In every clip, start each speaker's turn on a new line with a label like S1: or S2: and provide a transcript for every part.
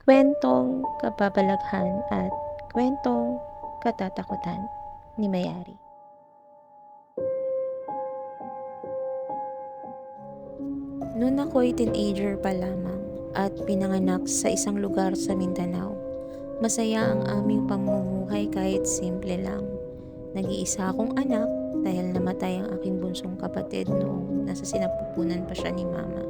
S1: Kwentong kababalaghan at kwentong katatakutan ni Mayari. Noon ako'y teenager pa lamang at pinanganak sa isang lugar sa Mindanao, masaya ang aming pamumuhay kahit simple lang. Nag-iisa akong anak dahil namatay ang aking bunsong kapatid noong nasa sinapupunan pa siya ni mama.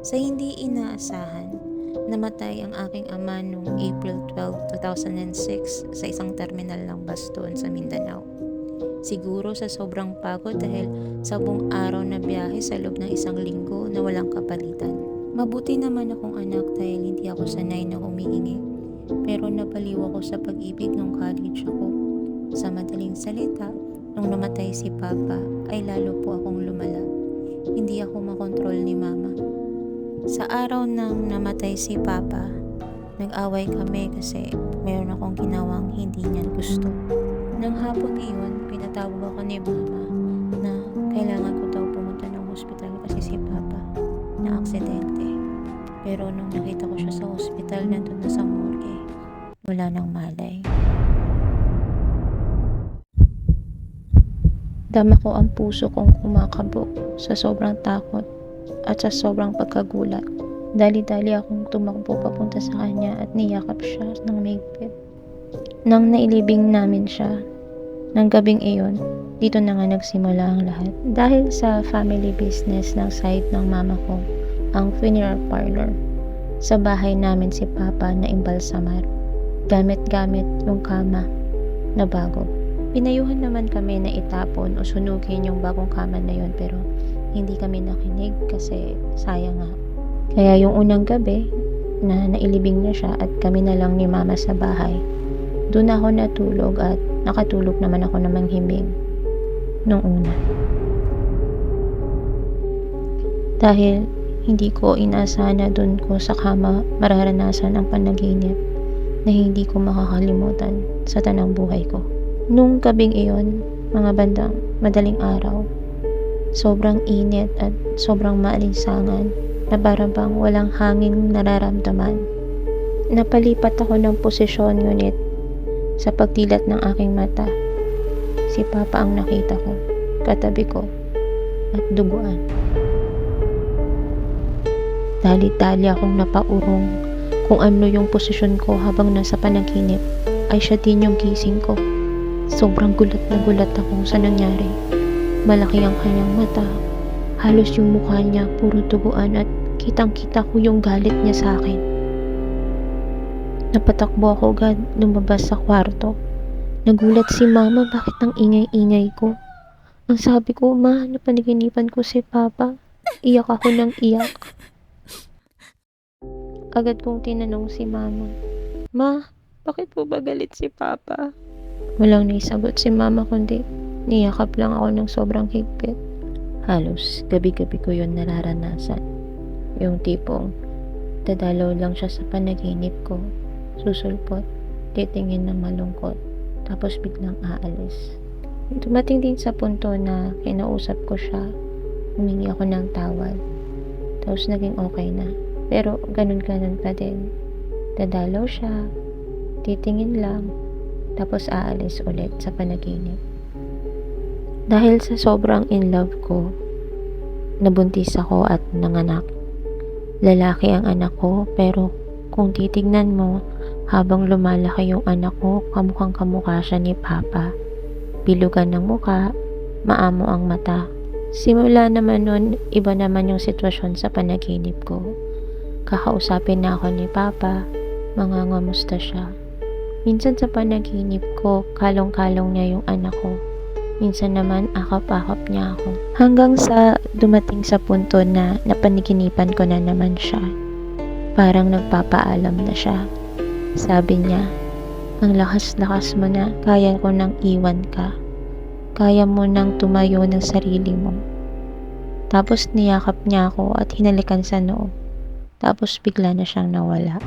S1: Sa hindi inaasahan, namatay ang aking ama noong April 12, 2006 sa isang terminal ng bus doon sa Mindanao. Siguro sa sobrang pagod dahil sa buong araw na biyahe sa loob ng isang linggo na walang kapalitan. Mabuti naman akong anak dahil hindi ako sanay na humihingi. Pero napaliw ako sa pag-ibig nung college ako. Sa madaling salita, nung namatay si Papa ay lalo po akong lumala. Hindi ako makontrol ni Mama. Sa araw nang namatay si Papa, nag-away kami kasi mayroon akong ginawang hindi niya gusto. Nang hapon iyon, pinatawag ako ni Mama na kailangan ko daw pumunta ng hospital kasi si Papa na aksidente. Pero nung nakita ko siya sa hospital, nandun na sa morgue, wala nang malay. Dama ko ang puso kong kumakabog sa sobrang takot at sa sobrang pagkagulat. Dali-dali akong tumakbo papunta sa kanya at niyakap siya ng mahigpit. Nang nailibing namin siya, ng gabing iyon, dito na nga nagsimula ang lahat. Dahil sa family business ng side ng mama ko, ang funeral parlor, sa bahay namin si Papa na imbalsamar. Gamit-gamit yung kama na bago. Pinayuhan naman kami na itapon o sunugin yung bagong kama na yun, pero hindi kami nakinig kasi sayang nga. Kaya yung unang gabi na nailibing na siya at kami na lang ni Mama sa bahay, doon ako natulog at nakatulog naman ako ng manghiming nung una. Dahil hindi ko inaasahan na doon ko sa kama mararanasan ang panaginip na hindi ko makakalimutan sa tanang buhay ko. Nung gabing iyon, mga bandang madaling araw, sobrang init at sobrang maalinsangan na parang bang walang hangin nararamdaman. Napalipat ako ng posisyon ngunit sa pagdilat ng aking mata, si Papa ang nakita ko, katabi ko, at duguan. Dali-dali akong napaurong kung ano yung posisyon ko habang nasa panaginip ay siya din yung gising ko. Sobrang gulat na gulat ako sa nangyari. Malaki ang kanyang mata, halos yung mukha niya puro duguan at kitang-kita ko yung galit niya sa akin. Napatakbo ako agad lumabas sa kwarto. Nagulat si Mama bakit ang ingay-ingay ko. Ang sabi ko, Ma, napanaginipan ko si Papa. Iyak ako ng iyak. Agad kong tinanong si Mama, Ma, bakit po ba galit si Papa? Walang naisagot si Mama kundi niyakap lang ako ng sobrang higpit. Halos gabi-gabi ko yun nararanasan. Yung tipong dadalaw lang siya sa panaginip ko, susulpot, titingin ng malungkot, tapos biglang aalis. Dumating din sa punto na kinausap ko siya, humingi ako ng tawad, tapos naging okay na. Pero ganun-ganun pa din. Dadalaw siya, titingin lang, tapos aalis ulit sa panaginip. Dahil sa sobrang in love ko, nabuntis ako at nanganak. Lalaki ang anak ko, pero kung titignan mo, habang lumalaki yung anak ko, kamukhang kamukha siya ni Papa. Bilugan ng muka, maamo ang mata. Simula naman nun, iba naman yung sitwasyon sa panaginip ko. Kakausapin na ako ni Papa, mangangamusta siya. Minsan sa panaginip ko, kalong-kalong niya yung anak ko. Minsan naman akap-akap niya ako. Hanggang sa dumating sa punto na napanaginipan ko na naman siya. Parang nagpapaalam na siya. Sabi niya, ang lakas-lakas mo na, kaya ko nang iwan ka. Kaya mo nang tumayo ng sarili mo. Tapos niyakap niya ako at hinalikan sa noo. Tapos bigla na siyang nawala.